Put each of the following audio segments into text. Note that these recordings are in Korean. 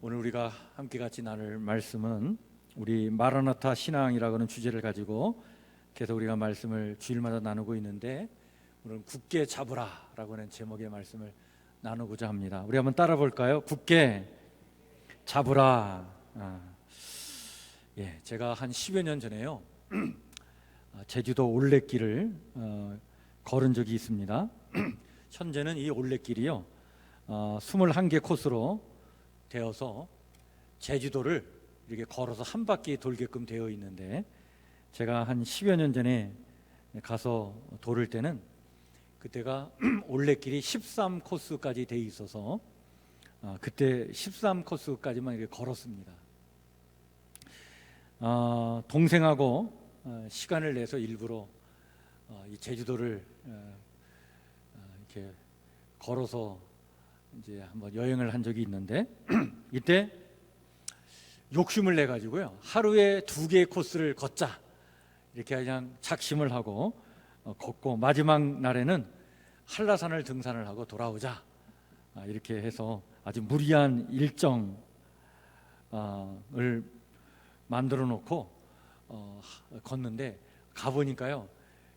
오늘 우리가 함께 같이 나눌 말씀은 우리 마라나타 신앙이라고 하는 주제를 가지고 계속 우리가 말씀을 주일마다 나누고 있는데, 오늘은 굳게 잡으라 라고 하는 제목의 말씀을 나누고자 합니다. 우리 한번 따라 볼까요? 굳게 잡으라. 제가 한 10여 년 전에요 제주도 올레길을 걸은 적이 있습니다. 현재는 이 올레길이요 21개 코스로 되어서 제주도를 이렇게 걸어서 한 바퀴 돌게끔 되어 있는데, 제가 한 10여 년 전에 가서 돌을 때는 그때가 올레길이 13코스까지 돼 있어서 그때 13코스까지만 이렇게 걸었습니다. 동생하고 시간을 내서 일부러 이 제주도를 이렇게 걸어서 이제 한번 여행을 한 적이 있는데 이때 욕심을 내 가지고요 하루에 2개의 코스를 걷자 이렇게 그냥 작심을 하고 걷고, 마지막 날에는 한라산을 등산을 하고 돌아오자 이렇게 해서 아주 무리한 일정을 만들어 놓고 걷는데, 가보니까요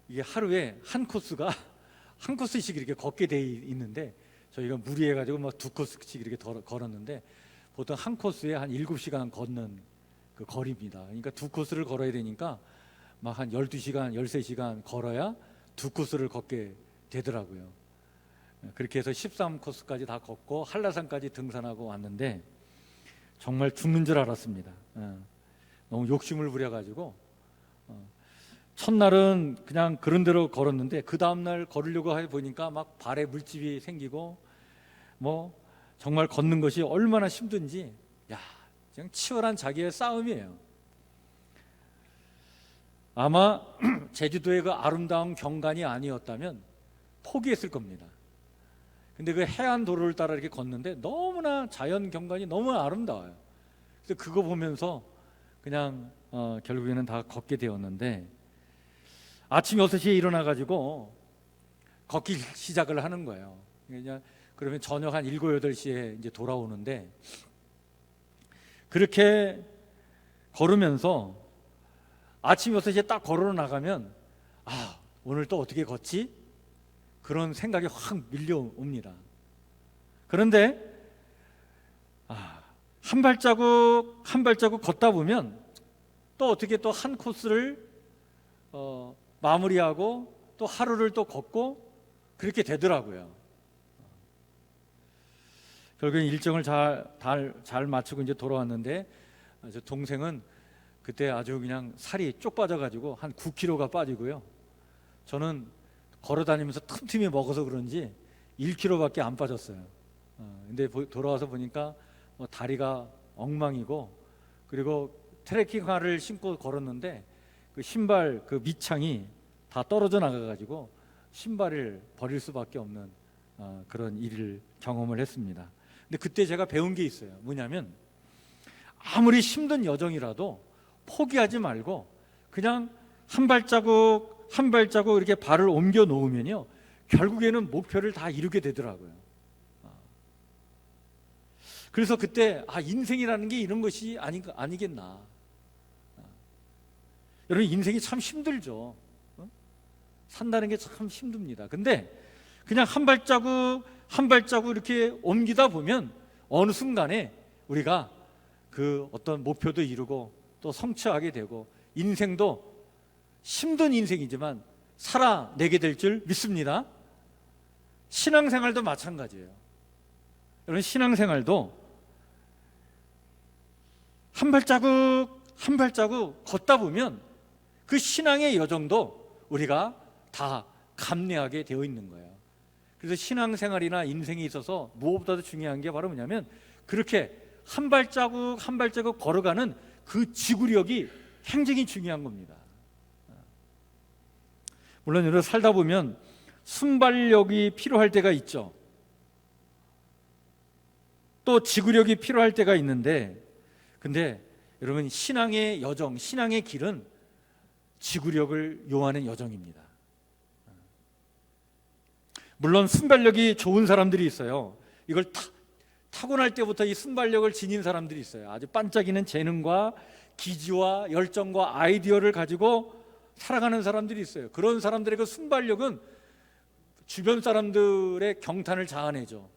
이게 하루에 한 코스씩 이렇게 걷게 돼 있는데, 저희가 무리해가지고 막 2코스씩 이렇게 걸었는데 보통 한 코스에 한 7시간 걷는 그 거리입니다. 그러니까 2코스를 걸어야 되니까 막 한 12시간, 13시간 걸어야 2코스를 걷게 되더라고요. 그렇게 해서 13코스까지 다 걷고 한라산까지 등산하고 왔는데 정말 죽는 줄 알았습니다. 너무 욕심을 부려가지고 첫날은 그냥 그런 대로 걸었는데 그 다음날 걸으려고 해보니까 막 발에 물집이 생기고 뭐 정말 걷는 것이 얼마나 힘든지, 그냥 치열한 자기의 싸움이에요. 아마 제주도의 그 아름다운 경관이 아니었다면 포기했을 겁니다. 근데 그 해안 도로를 따라 이렇게 걷는데 너무나 자연 경관이 너무 아름다워요. 그래서 그거 보면서 그냥 결국에는 다 걷게 되었는데, 아침 6시에 일어나가지고 걷기 시작을 하는 거예요. 그러면 저녁 한 7, 8시에 이제 돌아오는데, 그렇게 걸으면서 아침 6시에 딱 걸어 나가면 오늘 또 어떻게 걷지? 그런 생각이 확 밀려옵니다. 그런데 한 발자국 한 발자국 걷다 보면 또 어떻게 또 한 코스를 마무리하고 또 하루를 또 걷고 그렇게 되더라고요. 결국엔 일정을 잘 마치고 이제 돌아왔는데, 저 동생은 그때 아주 그냥 살이 쪽 빠져가지고 한 9kg가 빠지고요. 저는 걸어다니면서 틈틈이 먹어서 그런지 1kg밖에 안 빠졌어요. 근데 돌아와서 보니까 다리가 엉망이고, 그리고 트레킹화를 신고 걸었는데 그 신발 그 밑창이 다 떨어져 나가가지고 신발을 버릴 수밖에 없는 그런 일을 경험을 했습니다. 근데 그때 제가 배운 게 있어요. 뭐냐면 아무리 힘든 여정이라도 포기하지 말고 그냥 한 발자국 한 발자국 이렇게 발을 옮겨 놓으면요 결국에는 목표를 다 이루게 되더라고요. 그래서 그때 인생이라는 게 이런 것이 아니겠나. 여러분, 인생이 참 힘들죠. 산다는 게 참 힘듭니다. 근데 그냥 한 발자국 한 발자국 이렇게 옮기다 보면 어느 순간에 우리가 그 어떤 목표도 이루고 또 성취하게 되고, 인생도 힘든 인생이지만 살아내게 될 줄 믿습니다. 신앙생활도 마찬가지예요. 여러분, 신앙생활도 한 발자국 한 발자국 걷다 보면 그 신앙의 여정도 우리가 다 감내하게 되어 있는 거예요. 그래서 신앙생활이나 인생에 있어서 무엇보다도 중요한 게 바로 뭐냐면, 그렇게 한 발자국 한 발자국 걸어가는 그 지구력이 굉장히 중요한 겁니다. 물론 여러분, 살다 보면 순발력이 필요할 때가 있죠. 또 지구력이 필요할 때가 있는데, 근데 여러분, 신앙의 여정, 신앙의 길은 지구력을 요하는 여정입니다. 물론 순발력이 좋은 사람들이 있어요. 이걸 타고날 때부터 이 순발력을 지닌 사람들이 있어요. 아주 반짝이는 재능과 기지와 열정과 아이디어를 가지고 살아가는 사람들이 있어요. 그런 사람들의 그 순발력은 주변 사람들의 경탄을 자아내죠.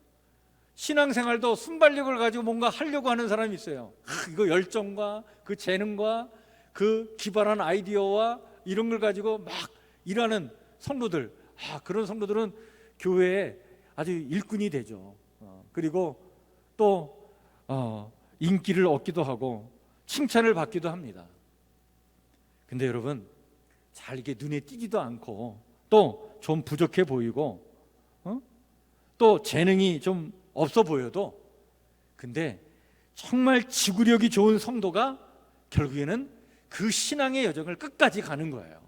신앙생활도 순발력을 가지고 뭔가 하려고 하는 사람이 있어요. 이거 열정과 그 재능과 그 기발한 아이디어와 이런 걸 가지고 막 일하는 성도들, 그런 성도들은 교회에 아주 일꾼이 되죠. 그리고 또 인기를 얻기도 하고 칭찬을 받기도 합니다. 근데 여러분, 잘 이게 눈에 띄지도 않고 또 좀 부족해 보이고 또 재능이 좀 없어 보여도, 근데 정말 지구력이 좋은 성도가 결국에는 그 신앙의 여정을 끝까지 가는 거예요.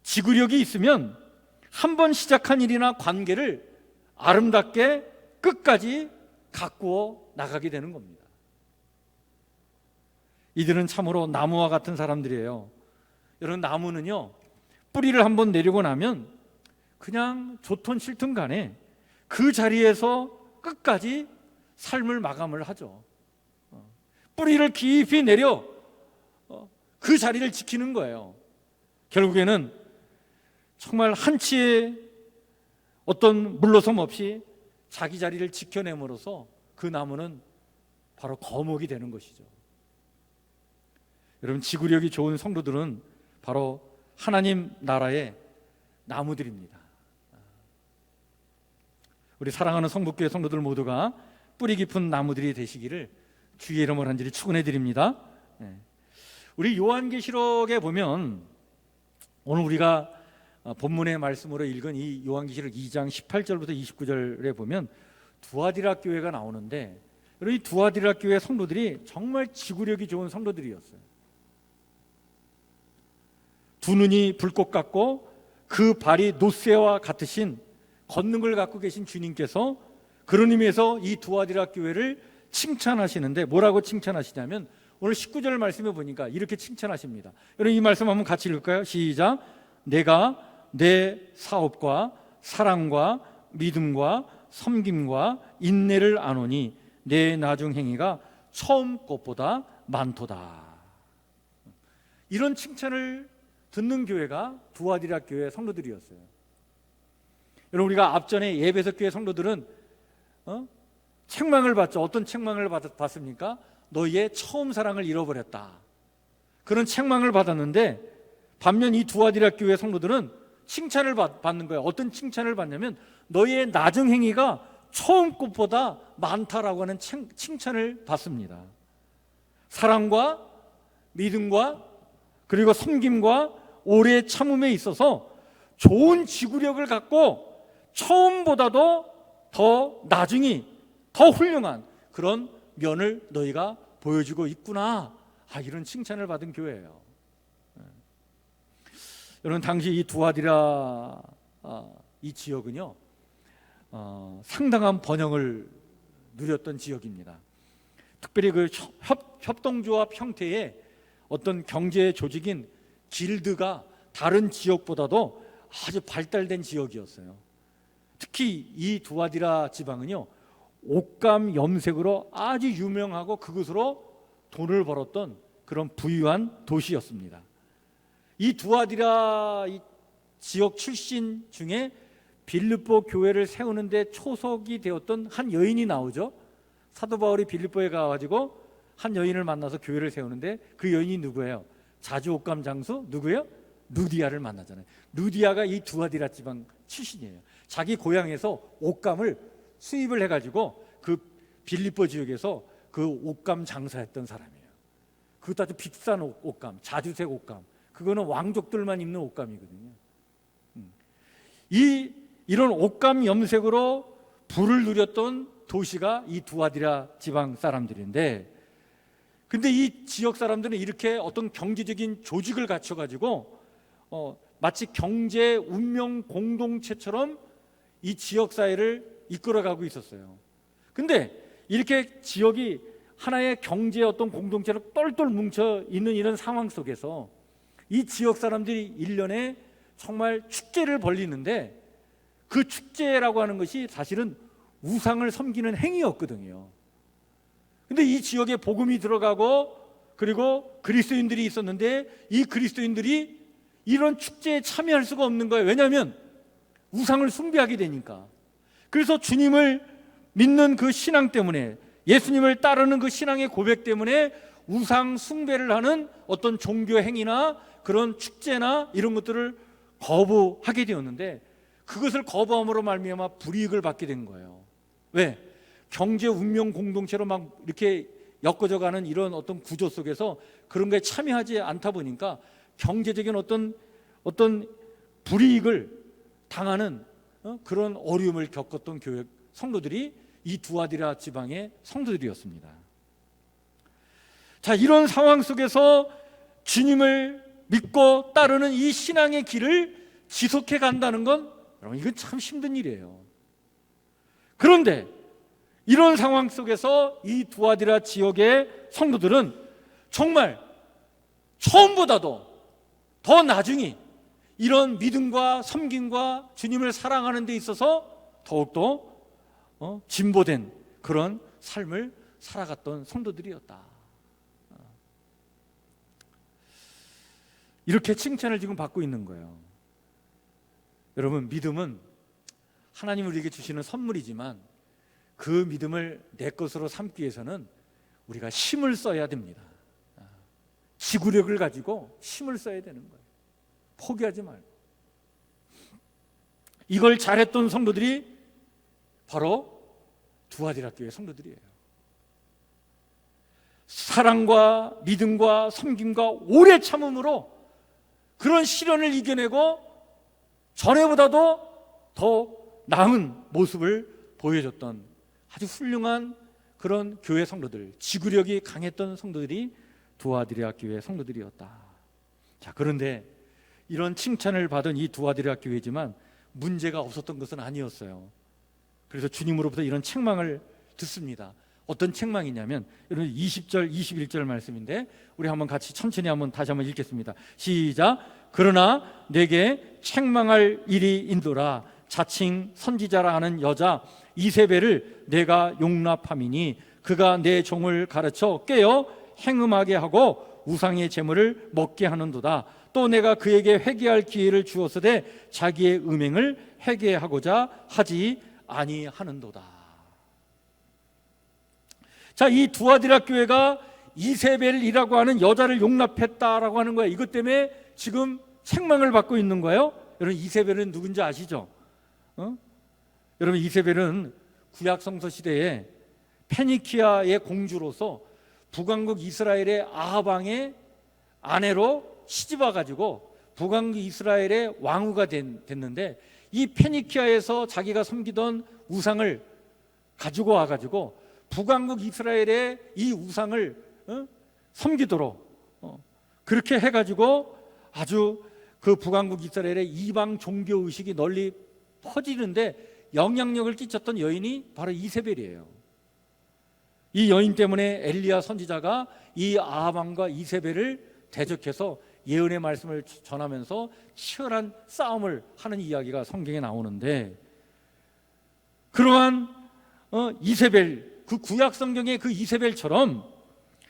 지구력이 있으면 한 번 시작한 일이나 관계를 아름답게 끝까지 가꾸어 나가게 되는 겁니다. 이들은 참으로 나무와 같은 사람들이에요. 여러분, 나무는요, 뿌리를 한번 내리고 나면 그냥 좋든 싫든 간에 그 자리에서 끝까지 삶을 마감을 하죠. 뿌리를 깊이 내려 그 자리를 지키는 거예요. 결국에는 정말 한치의 어떤 물러섬 없이 자기 자리를 지켜냄으로써 그 나무는 바로 거목이 되는 것이죠. 여러분, 지구력이 좋은 성도들은 바로 하나님 나라의 나무들입니다. 우리 사랑하는 성북교회 성도들 모두가 뿌리 깊은 나무들이 되시기를 주의 이름으로 간절히 축원해 드립니다. 우리 요한계시록에 보면, 오늘 우리가 본문의 말씀으로 읽은 이 요한계시록 2장 18절부터 29절에 보면 두아디라 교회가 나오는데, 이 두아디라 교회 성도들이 정말 지구력이 좋은 성도들이었어요. 두 눈이 불꽃 같고 그 발이 노새와 같으신 권능을 갖고 계신 주님께서 그런 의미에서 이 두아디라 교회를 칭찬하시는데, 뭐라고 칭찬하시냐면 오늘 19절 말씀에 보니까 이렇게 칭찬하십니다. 여러분, 이 말씀 한번 같이 읽을까요? 시작. 내가 내 사업과 사랑과 믿음과 섬김과 인내를 아노니 내 나중 행위가 처음 것보다 많도다. 이런 칭찬을 듣는 교회가 두아디라 교회 성도들이었어요. 여러분, 우리가 앞전에 예배석 교회 성도들은 책망을 받죠. 어떤 책망을 받습니까? 너희의 처음 사랑을 잃어버렸다. 그런 책망을 받았는데, 반면 이 두아디라 교회 성도들은 칭찬을 받는 거예요. 어떤 칭찬을 받냐면 너희의 나중 행위가 처음 것보다 많다라고 하는 칭찬을 받습니다. 사랑과 믿음과 그리고 섬김과 오래 참음에 있어서 좋은 지구력을 갖고 처음보다도 더 나중이 더 훌륭한 그런 면을 너희가 보여주고 있구나. 이런 칭찬을 받은 교회예요. 여러분, 당시 이 두아디라 이 지역은요, 상당한 번영을 누렸던 지역입니다. 특별히 그 협동조합 형태의 어떤 경제 조직인 길드가 다른 지역보다도 아주 발달된 지역이었어요. 특히 이 두아디라 지방은요, 옷감 염색으로 아주 유명하고 그것으로 돈을 벌었던 그런 부유한 도시였습니다. 이 두아디라 이 지역 출신 중에 빌립보 교회를 세우는데 초석이 되었던 한 여인이 나오죠. 사도 바울이 빌립보에 가가지고 한 여인을 만나서 교회를 세우는데 그 여인이 누구예요? 자주 옷감 장수 누구예요? 루디아를 만나잖아요. 루디아가 이 두아디라 지방 출신이에요. 자기 고향에서 옷감을 수입을 해가지고 그 빌립보 지역에서 그 옷감 장사했던 사람이에요. 그것도 아주 비싼 옷감, 자주색 옷감. 그거는 왕족들만 입는 옷감이거든요. 이런 옷감 염색으로 부를 누렸던 도시가 이 두아디라 지방 사람들인데, 근데 이 지역 사람들은 이렇게 어떤 경제적인 조직을 갖춰가지고 마치 경제 운명 공동체처럼 이 지역 사회를 이끌어가고 있었어요. 근데 이렇게 지역이 하나의 경제 어떤 공동체로 똘똘 뭉쳐 있는 이런 상황 속에서 이 지역 사람들이 1년에 정말 축제를 벌리는데, 그 축제라고 하는 것이 사실은 우상을 섬기는 행위였거든요. 근데 이 지역에 복음이 들어가고 그리고 그리스도인들이 있었는데 이 그리스도인들이 이런 축제에 참여할 수가 없는 거예요. 왜냐하면 우상을 숭배하게 되니까. 그래서 주님을 믿는 그 신앙 때문에, 예수님을 따르는 그 신앙의 고백 때문에 우상 숭배를 하는 어떤 종교 행위나 그런 축제나 이런 것들을 거부하게 되었는데, 그것을 거부함으로 말미암아 불이익을 받게 된 거예요. 왜? 경제 운명 공동체로 막 이렇게 엮어져가는 이런 어떤 구조 속에서 그런 거에 참여하지 않다 보니까 경제적인 어떤 불이익을 당하는 그런 어려움을 겪었던 교회 성도들이 이 두아디라 지방의 성도들이었습니다. 자, 이런 상황 속에서 주님을 믿고 따르는 이 신앙의 길을 지속해 간다는 건 여러분, 이건 참 힘든 일이에요. 그런데 이런 상황 속에서 이 두아디라 지역의 성도들은 정말 처음보다도 더 나중에 이런 믿음과 섬김과 주님을 사랑하는 데 있어서 더욱더 진보된 그런 삶을 살아갔던 성도들이었다. 이렇게 칭찬을 지금 받고 있는 거예요. 여러분, 믿음은 하나님 우리에게 주시는 선물이지만 그 믿음을 내 것으로 삼기 위해서는 우리가 힘을 써야 됩니다. 지구력을 가지고 힘을 써야 되는 거예요. 포기하지 말고. 이걸 잘했던 성도들이 바로 두아디라 교회 성도들이에요. 사랑과 믿음과 섬김과 오래 참음으로 그런 시련을 이겨내고 전에보다도 더 나은 모습을 보여줬던 아주 훌륭한 그런 교회 성도들, 지구력이 강했던 성도들이 두아디라 교회 성도들이었다. 자, 그런데 이런 칭찬을 받은 이 두아디라 교회지만 문제가 없었던 것은 아니었어요. 그래서 주님으로부터 이런 책망을 듣습니다. 어떤 책망이냐면 여러분 20절 21절 말씀인데 우리 한번 같이 천천히 다시 한번 읽겠습니다. 시작. 그러나 내게 책망할 일이 인도라. 자칭 선지자라 하는 여자 이세벨을 내가 용납함이니 그가 내 종을 가르쳐 깨어 행음하게 하고 우상의 제물을 먹게 하는도다. 또 내가 그에게 회개할 기회를 주었으되 자기의 음행을 회개하고자 하지 아니하는도다. 자, 이 두아디라 교회가 이세벨이라고 하는 여자를 용납했다라고 하는 거예요. 이것 때문에 지금 책망을 받고 있는 거예요. 여러분, 이세벨은 누군지 아시죠? 여러분, 이세벨은 구약 성서 시대에 페니키아의 공주로서 북왕국 이스라엘의 아합 왕의 아내로 시집와 가지고 북왕국 이스라엘의 왕후가 됐는데, 이 페니키아에서 자기가 섬기던 우상을 가지고 와 가지고 북왕국 이스라엘의 이 우상을 섬기도록 그렇게 해 가지고 아주 그 북왕국 이스라엘의 이방 종교 의식이 널리 퍼지는데 영향력을 끼쳤던 여인이 바로 이세벨이에요. 이 여인 때문에 엘리야 선지자가 이 아합 왕과 이세벨을 대적해서 예언의 말씀을 전하면서 치열한 싸움을 하는 이야기가 성경에 나오는데, 그러한 이세벨, 그 구약 성경의 그 이세벨처럼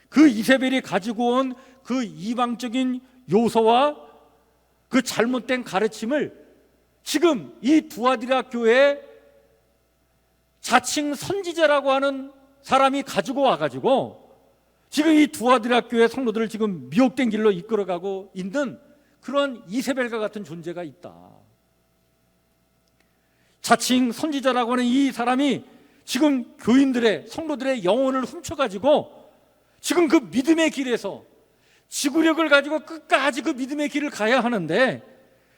그 이세벨이 가지고 온 그 이방적인 요소와 그 잘못된 가르침을 지금 이 두아디라 교회에 자칭 선지자라고 하는 사람이 가지고 와가지고 지금 이 두아디라 교회 성도들을 지금 미혹된 길로 이끌어가고 있는 그런 이세벨과 같은 존재가 있다. 자칭 선지자라고 하는 이 사람이 지금 교인들의, 성도들의 영혼을 훔쳐가지고 지금 그 믿음의 길에서 지구력을 가지고 끝까지 그 믿음의 길을 가야 하는데,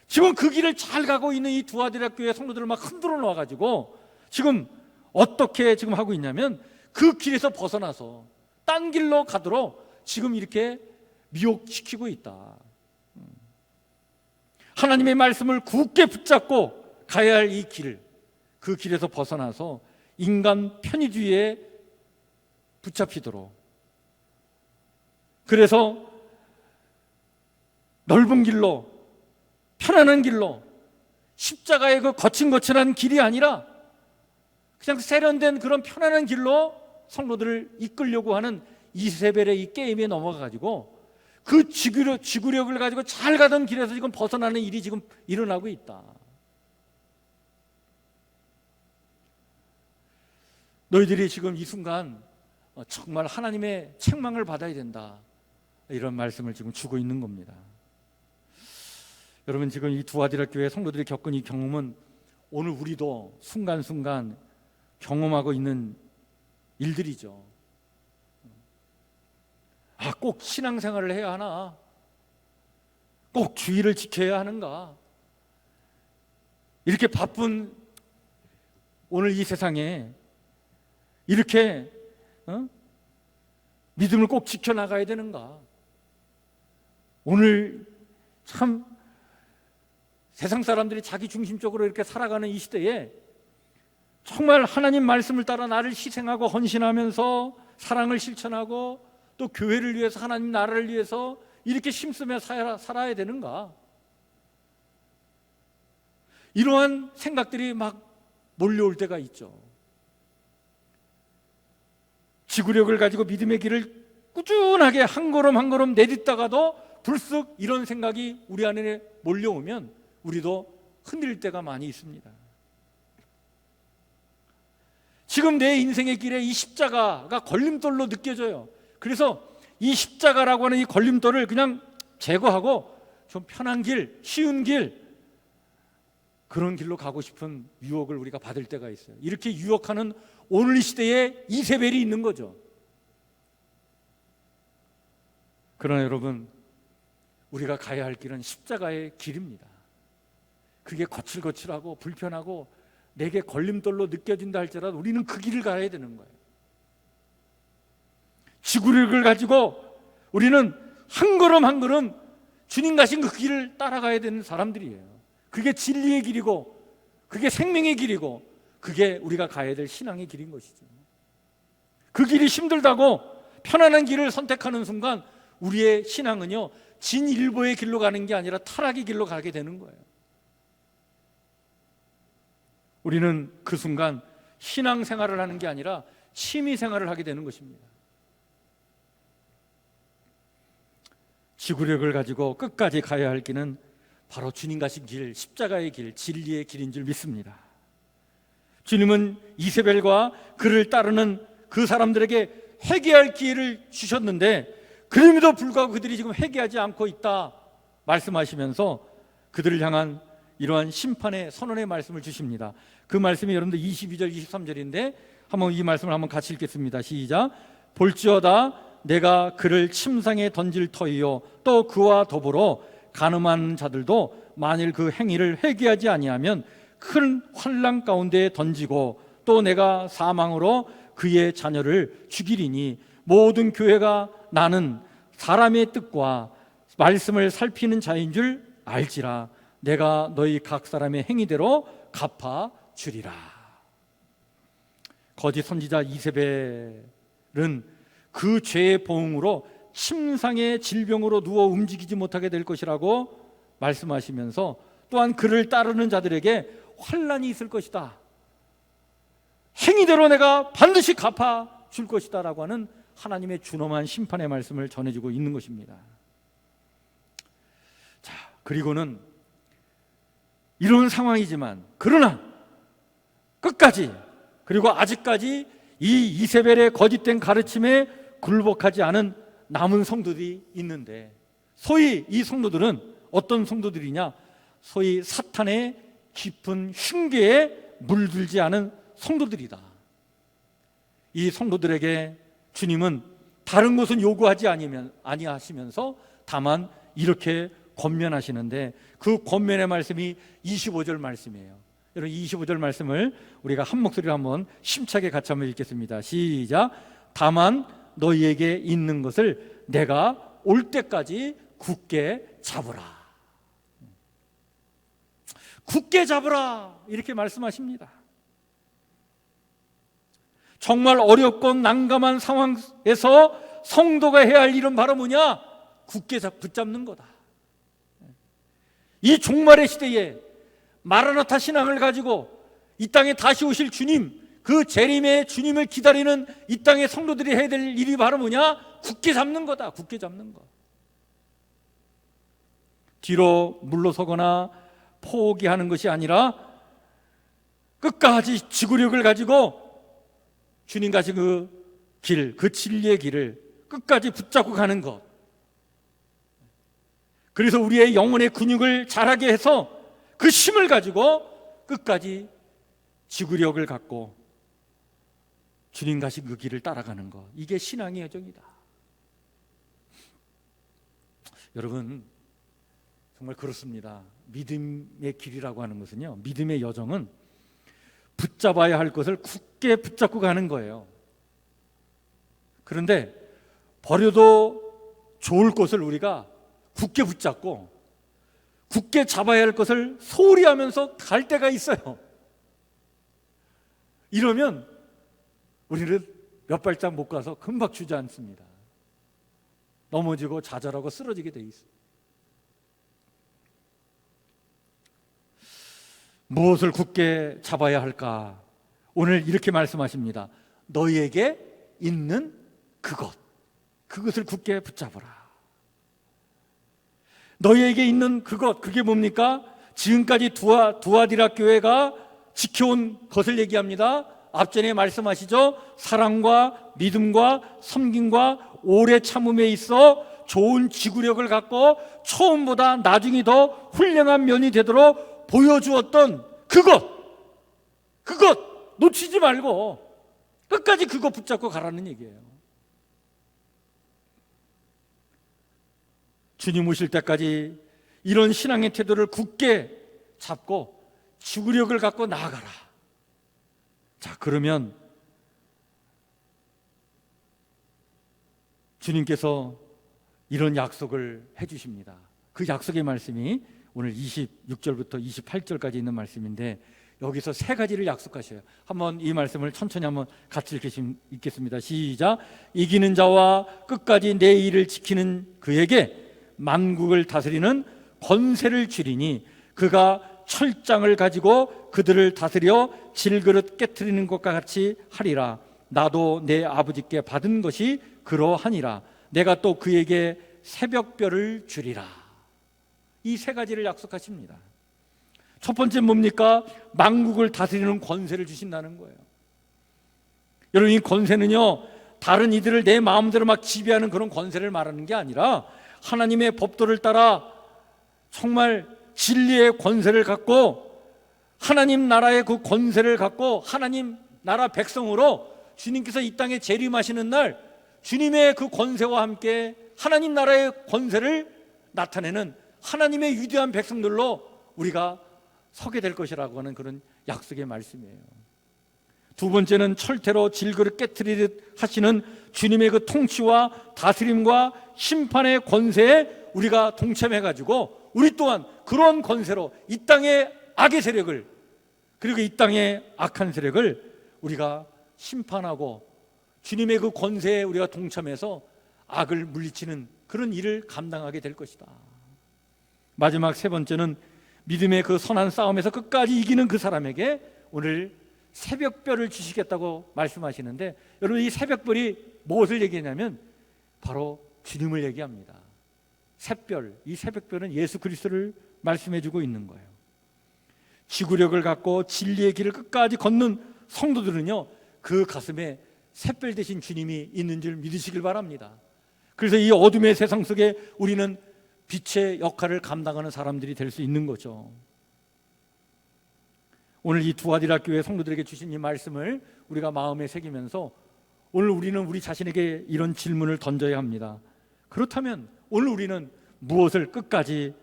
지금 그 길을 잘 가고 있는 이 두아디라 교회 성도들을 막 흔들어 놓아가지고 지금 어떻게 지금 하고 있냐면 그 길에서 벗어나서 딴 길로 가도록 지금 이렇게 미혹시키고 있다. 하나님의 말씀을 굳게 붙잡고 가야 할 이 길, 그 길에서 벗어나서 인간 편의주의에 붙잡히도록, 그래서 넓은 길로, 편안한 길로 십자가의 그 거칠거칠한 길이 아니라 그냥 세련된 그런 편안한 길로 성도들을 이끌려고 하는 이세벨의 이 게임에 넘어가가지고 그 지구력을 가지고 잘 가던 길에서 지금 벗어나는 일이 지금 일어나고 있다. 너희들이 지금 이 순간 정말 하나님의 책망을 받아야 된다, 이런 말씀을 지금 주고 있는 겁니다. 여러분, 지금 이 두아디라 교회 성도들이 겪은 이 경험은 오늘 우리도 순간순간 경험하고 있는 일들이죠. 꼭 신앙생활을 해야 하나? 꼭 주의를 지켜야 하는가? 이렇게 바쁜 오늘 이 세상에 이렇게 믿음을 꼭 지켜나가야 되는가? 오늘 참 세상 사람들이 자기 중심적으로 이렇게 살아가는 이 시대에 정말 하나님 말씀을 따라 나를 희생하고 헌신하면서 사랑을 실천하고 또 교회를 위해서, 하나님 나라를 위해서 이렇게 힘쓰며 살아야 되는가? 이러한 생각들이 막 몰려올 때가 있죠. 지구력을 가지고 믿음의 길을 꾸준하게 한 걸음 한 걸음 내딛다가도 불쑥 이런 생각이 우리 안에 몰려오면 우리도 흔들릴 때가 많이 있습니다. 지금 내 인생의 길에 이 십자가가 걸림돌로 느껴져요. 그래서 이 십자가라고 하는 이 걸림돌을 그냥 제거하고 좀 편한 길, 쉬운 길, 그런 길로 가고 싶은 유혹을 우리가 받을 때가 있어요. 이렇게 유혹하는 오늘 이 시대에 이세벨이 있는 거죠. 그러나 여러분, 우리가 가야 할 길은 십자가의 길입니다. 그게 거칠거칠하고 불편하고 내게 걸림돌로 느껴진다 할지라도 우리는 그 길을 가야 되는 거예요. 지구력을 가지고 우리는 한 걸음 한 걸음 주님 가신 그 길을 따라가야 되는 사람들이에요. 그게 진리의 길이고 그게 생명의 길이고 그게 우리가 가야 될 신앙의 길인 것이죠. 그 길이 힘들다고 편안한 길을 선택하는 순간 우리의 신앙은요, 진일보의 길로 가는 게 아니라 타락의 길로 가게 되는 거예요. 우리는 그 순간 신앙생활을 하는 게 아니라 취미생활을 하게 되는 것입니다. 지구력을 가지고 끝까지 가야 할 길은 바로 주님 가신 길, 십자가의 길, 진리의 길인 줄 믿습니다. 주님은 이세벨과 그를 따르는 그 사람들에게 회개할 기회를 주셨는데 그럼에도 불구하고 그들이 지금 회개하지 않고 있다 말씀하시면서 그들을 향한 이러한 심판의 선언의 말씀을 주십니다. 그 말씀이 여러분들 22절 23절인데 한번 이 말씀을 한번 같이 읽겠습니다. 시작. 볼지어다 내가 그를 침상에 던질 터이요 또 그와 더불어 간음한 자들도 만일 그 행위를 회개하지 아니하면 큰 환난 가운데 던지고 또 내가 사망으로 그의 자녀를 죽이리니 모든 교회가 나는 사람의 뜻과 말씀을 살피는 자인 줄 알지라. 내가 너희 각 사람의 행위대로 갚아 주리라. 거짓 선지자 이세벨은 그 죄의 보응으로 침상의 질병으로 누워 움직이지 못하게 될 것이라고 말씀하시면서 또한 그를 따르는 자들에게 환난이 있을 것이다, 행위대로 내가 반드시 갚아 줄 것이다 라고 하는 하나님의 준엄한 심판의 말씀을 전해주고 있는 것입니다. 자, 그리고는 이런 상황이지만 그러나 끝까지 그리고 아직까지 이 이세벨의 거짓된 가르침에 굴복하지 않은 남은 성도들이 있는데, 소위 이 성도들은 어떤 성도들이냐? 소위 사탄의 깊은 흉계에 물들지 않은 성도들이다. 이 성도들에게 주님은 다른 것은 요구하지 아니하시면서 다만 이렇게 권면하시는데 그 권면의 말씀이 25절 말씀이에요. 여러분, 25절 말씀을 우리가 한 목소리로 한번 심차게 같이 한번 읽겠습니다. 시작. 다만 너희에게 있는 것을 내가 올 때까지 굳게 잡으라. 굳게 잡으라 이렇게 말씀하십니다. 정말 어렵고 난감한 상황에서 성도가 해야 할 일은 바로 뭐냐? 굳게 붙잡는 거다. 이 종말의 시대에 마라나타 신앙을 가지고 이 땅에 다시 오실 주님, 그 재림의 주님을 기다리는 이 땅의 성도들이 해야 될 일이 바로 뭐냐? 굳게 잡는 거다. 굳게 잡는 거. 뒤로 물러서거나 포기하는 것이 아니라 끝까지 지구력을 가지고 주님 가신 그 길, 그 진리의 길을 끝까지 붙잡고 가는 것. 그래서 우리의 영혼의 근육을 자라게 해서 그 힘을 가지고 끝까지 지구력을 갖고 주님 가신 그 길을 따라가는 것. 이게 신앙의 여정이다. 여러분, 정말 그렇습니다. 믿음의 길이라고 하는 것은요, 믿음의 여정은 붙잡아야 할 것을 굳게 붙잡고 가는 거예요. 그런데 버려도 좋을 것을 우리가 굳게 붙잡고 굳게 잡아야 할 것을 소홀히 하면서 갈 때가 있어요. 이러면 우리는 몇 발짝 못 가서 금방 주저앉습니다. 넘어지고 좌절하고 쓰러지게 돼 있어요. 무엇을 굳게 잡아야 할까? 오늘 이렇게 말씀하십니다. 너희에게 있는 그것을 굳게 붙잡아라. 너희에게 있는 그것, 그게 뭡니까? 지금까지 두아디라 교회가 지켜온 것을 얘기합니다. 앞전에 말씀하시죠. 사랑과 믿음과 섬김과 오래 참음에 있어 좋은 지구력을 갖고 처음보다 나중에 더 훌륭한 면이 되도록 보여주었던 그것 놓치지 말고 끝까지 그거 붙잡고 가라는 얘기예요. 주님 오실 때까지 이런 신앙의 태도를 굳게 잡고 지구력을 갖고 나아가라. 자, 그러면 주님께서 이런 약속을 해주십니다. 그 약속의 말씀이 오늘 26절부터 28절까지 있는 말씀인데, 여기서 세 가지를 약속하셔요. 한번 이 말씀을 천천히 한번 같이 읽겠습니다. 시작. 이기는 자와 끝까지 내 일을 지키는 그에게 만국을 다스리는 권세를 주리니 그가 철장을 가지고 그들을 다스려 질그릇 깨트리는 것과 같이 하리라. 나도 내 아버지께 받은 것이 그러하니라. 내가 또 그에게 새벽별을 주리라. 이 세 가지를 약속하십니다. 첫 번째 뭡니까? 만국을 다스리는 권세를 주신다는 거예요. 여러분, 이 권세는요, 다른 이들을 내 마음대로 막 지배하는 그런 권세를 말하는 게 아니라 하나님의 법도를 따라 정말 진리의 권세를 갖고 하나님 나라의 그 권세를 갖고 하나님 나라 백성으로 주님께서 이 땅에 재림하시는 날 주님의 그 권세와 함께 하나님 나라의 권세를 나타내는 하나님의 위대한 백성들로 우리가 서게 될 것이라고 하는 그런 약속의 말씀이에요. 두 번째는 철퇴로 질그릇 깨트리듯 하시는 주님의 그 통치와 다스림과 심판의 권세에 우리가 동참해가지고 우리 또한 그런 권세로 이 땅의 악의 세력을, 그리고 이 땅의 악한 세력을 우리가 심판하고 주님의 그 권세에 우리가 동참해서 악을 물리치는 그런 일을 감당하게 될 것이다. 마지막 세 번째는 믿음의 그 선한 싸움에서 끝까지 이기는 그 사람에게 오늘 새벽별을 주시겠다고 말씀하시는데, 여러분, 이 새벽별이 무엇을 얘기하냐면 바로 주님을 얘기합니다. 새별, 이 새벽별은 예수 그리스도를 말씀해주고 있는 거예요. 지구력을 갖고 진리의 길을 끝까지 걷는 성도들은요, 그 가슴에 새별 대신 주님이 있는 줄 믿으시길 바랍니다. 그래서 이 어둠의 세상 속에 우리는 빛의 역할을 감당하는 사람들이 될 수 있는 거죠. 오늘 이 두아디라 교회 성도들에게 주신 이 말씀을 우리가 마음에 새기면서 오늘 우리는 우리 자신에게 이런 질문을 던져야 합니다. 그렇다면 오늘 우리는 무엇을 끝까지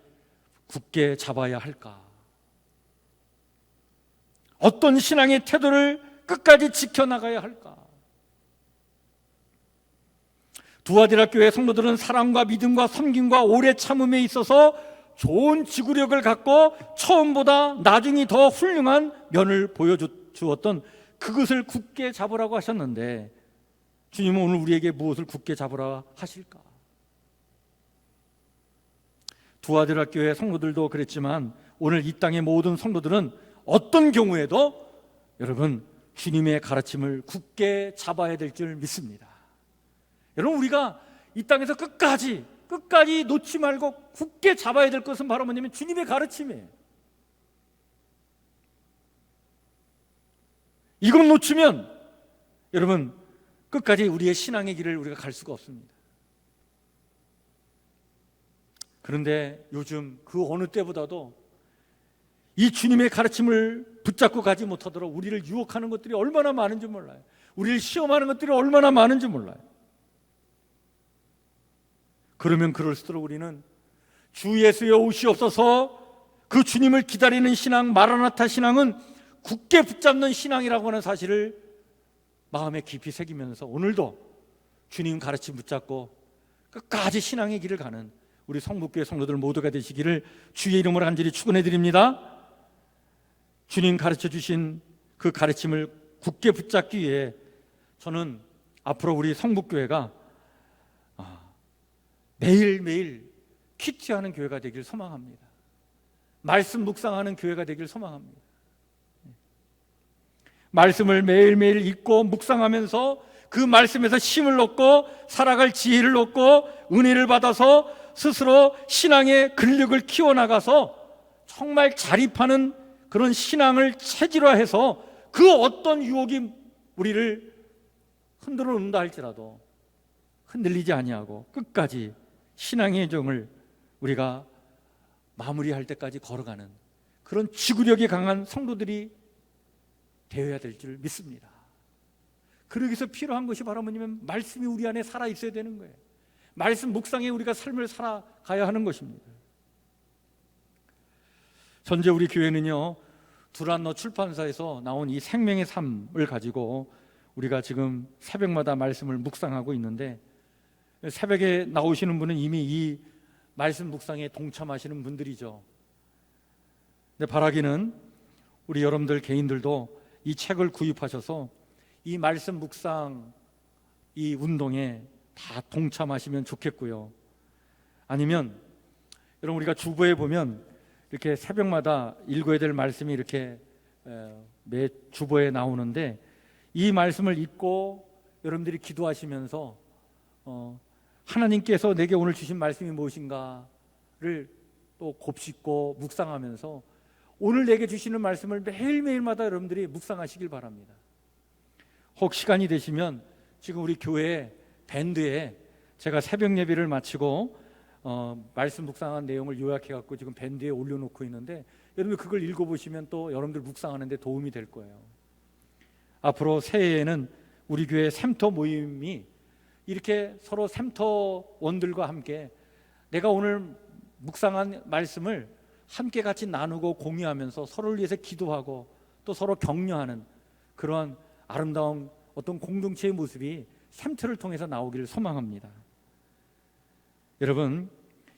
굳게 잡아야 할까? 어떤 신앙의 태도를 끝까지 지켜나가야 할까? 두아디라 교회 성도들은 사랑과 믿음과 섬김과 오래 참음에 있어서 좋은 지구력을 갖고 처음보다 나중이 더 훌륭한 면을 보여주었던 그것을 굳게 잡으라고 하셨는데, 주님은 오늘 우리에게 무엇을 굳게 잡으라 하실까? 두아디라 교회 성도들도 그랬지만 오늘 이 땅의 모든 성도들은 어떤 경우에도 여러분 주님의 가르침을 굳게 잡아야 될 줄 믿습니다. 여러분, 우리가 이 땅에서 끝까지 놓지 말고 굳게 잡아야 될 것은 바로 뭐냐면 주님의 가르침이에요. 이것 놓치면 여러분 끝까지 우리의 신앙의 길을 우리가 갈 수가 없습니다. 그런데 요즘 그 어느 때보다도 이 주님의 가르침을 붙잡고 가지 못하도록 우리를 유혹하는 것들이 얼마나 많은지 몰라요. 우리를 시험하는 것들이 얼마나 많은지 몰라요. 그러면 그럴수록 우리는 주 예수여 오시옵소서, 그 주님을 기다리는 신앙, 마라나타 신앙은 굳게 붙잡는 신앙이라고 하는 사실을 마음에 깊이 새기면서 오늘도 주님 가르침 붙잡고 끝까지 신앙의 길을 가는 우리 성북교회 성도들 모두가 되시기를 주의 이름으로 간절히 축원해 드립니다. 주님 가르쳐 주신 그 가르침을 굳게 붙잡기 위해 저는 앞으로 우리 성북교회가 매일매일 퀴트하는 교회가 되길 소망합니다. 말씀 묵상하는 교회가 되길 소망합니다. 말씀을 매일매일 읽고 묵상하면서 그 말씀에서 힘을 얻고 살아갈 지혜를 얻고 은혜를 받아서 스스로 신앙의 근력을 키워나가서 정말 자립하는 그런 신앙을 체질화해서 그 어떤 유혹이 우리를 흔들어 놓는다 할지라도 흔들리지 아니하고 끝까지 신앙의 정을 우리가 마무리할 때까지 걸어가는 그런 지구력이 강한 성도들이 되어야 될 줄 믿습니다. 그러기 위해서 필요한 것이 바로 뭐냐면 말씀이 우리 안에 살아있어야 되는 거예요. 말씀 묵상에 우리가 삶을 살아가야 하는 것입니다. 현재 우리 교회는요, 두란노 출판사에서 나온 이 생명의 삶을 가지고 우리가 지금 새벽마다 말씀을 묵상하고 있는데, 새벽에 나오시는 분은 이미 이 말씀 묵상에 동참하시는 분들이죠. 근데 바라기는 우리 여러분들 개인들도 이 책을 구입하셔서 이 말씀 묵상 이 운동에 다 동참하시면 좋겠고요. 아니면 여러분, 우리가 주보에 보면 이렇게 새벽마다 읽어야 될 말씀이 이렇게 매 주보에 나오는데, 이 말씀을 읽고 여러분들이 기도하시면서 하나님께서 내게 오늘 주신 말씀이 무엇인가를 또 곱씹고 묵상하면서 오늘 내게 주시는 말씀을 매일매일마다 여러분들이 묵상하시길 바랍니다. 혹 시간이 되시면 지금 우리 교회 밴드에 제가 새벽 예배를 마치고 말씀 묵상한 내용을 요약해 갖고 지금 밴드에 올려놓고 있는데, 여러분 그걸 읽어보시면 또 여러분들 묵상하는 데 도움이 될 거예요. 앞으로 새해에는 우리 교회 샘터 모임이 이렇게 서로 샘터원들과 함께 내가 오늘 묵상한 말씀을 함께 같이 나누고 공유하면서 서로를 위해서 기도하고 또 서로 격려하는 그런 아름다운 어떤 공동체의 모습이 샘터를 통해서 나오기를 소망합니다. 여러분,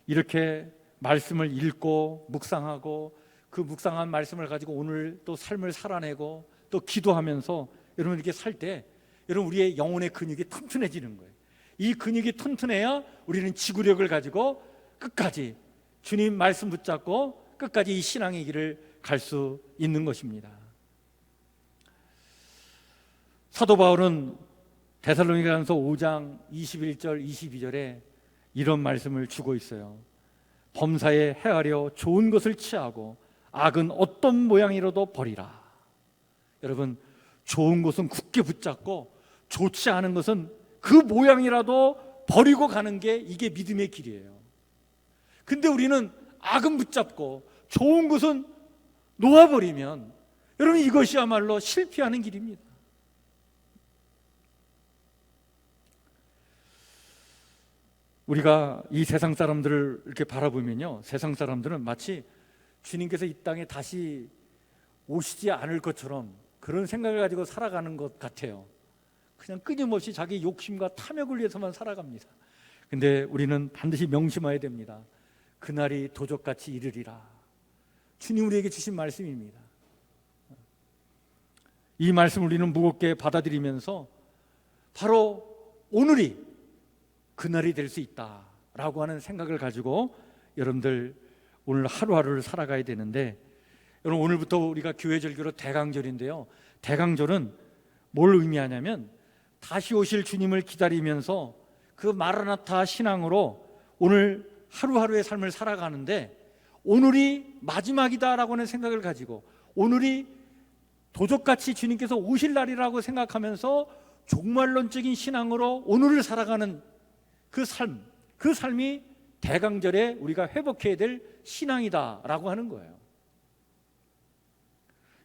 이렇게 말씀을 읽고 묵상하고 그 묵상한 말씀을 가지고 오늘 또 삶을 살아내고 또 기도하면서 여러분 이렇게 살 때 여러분 우리의 영혼의 근육이 튼튼해지는 거예요. 이 근육이 튼튼해야 우리는 지구력을 가지고 끝까지 주님 말씀 붙잡고 끝까지 이 신앙의 길을 갈 수 있는 것입니다. 사도 바울은 데살로니가전서 5장 21절 22절에 이런 말씀을 주고 있어요. 범사에 행하려 좋은 것을 취하고 악은 어떤 모양이라도 버리라. 여러분, 좋은 것은 굳게 붙잡고 좋지 않은 것은 그 모양이라도 버리고 가는 게 이게 믿음의 길이에요. 근데 우리는 악은 붙잡고 좋은 것은 놓아버리면 여러분 이것이야말로 실패하는 길입니다. 우리가 이 세상 사람들을 이렇게 바라보면요, 세상 사람들은 마치 주님께서 이 땅에 다시 오시지 않을 것처럼 그런 생각을 가지고 살아가는 것 같아요. 그냥 끊임없이 자기 욕심과 탐욕을 위해서만 살아갑니다. 근데 우리는 반드시 명심해야 됩니다. 그날이 도적같이 이르리라. 주님 우리에게 주신 말씀입니다. 이 말씀을 우리는 무겁게 받아들이면서 바로 오늘이 그날이 될 수 있다라고 하는 생각을 가지고 여러분들 오늘 하루하루를 살아가야 되는데, 여러분 오늘부터 우리가 교회절기로 대강절인데요. 대강절은 뭘 의미하냐면 다시 오실 주님을 기다리면서 그 마라나타 신앙으로 오늘 하루하루의 삶을 살아가는데, 오늘이 마지막이다라고 하는 생각을 가지고 오늘이 도적같이 주님께서 오실 날이라고 생각하면서 종말론적인 신앙으로 오늘을 살아가는 그 삶이 대강절에 우리가 회복해야 될 신앙이다라고 하는 거예요.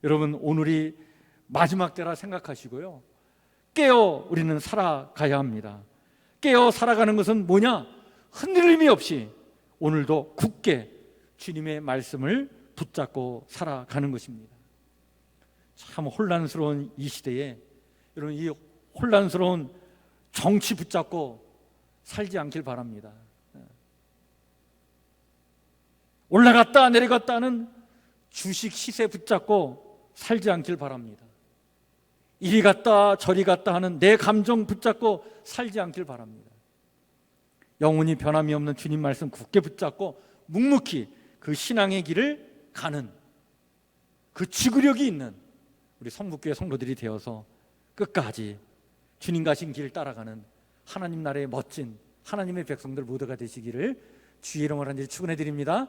여러분 오늘이 마지막 때라 생각하시고요, 깨어 우리는 살아가야 합니다. 깨어 살아가는 것은 뭐냐? 흔들림이 없이 오늘도 굳게 주님의 말씀을 붙잡고 살아가는 것입니다. 참 혼란스러운 이 시대에 여러분 이 혼란스러운 정치 붙잡고 살지 않길 바랍니다. 올라갔다 내려갔다 하는 주식 시세 붙잡고 살지 않길 바랍니다. 이리 갔다 저리 갔다 하는 내 감정 붙잡고 살지 않길 바랍니다. 영원히 변함이 없는 주님 말씀 굳게 붙잡고 묵묵히 그 신앙의 길을 가는 그 지구력이 있는 우리 성북교회 성도들이 되어서 끝까지 주님 가신 길 따라가는 하나님 나라의 멋진 하나님의 백성들 모두가 되시기를 주의 이름으로 축원해 드립니다.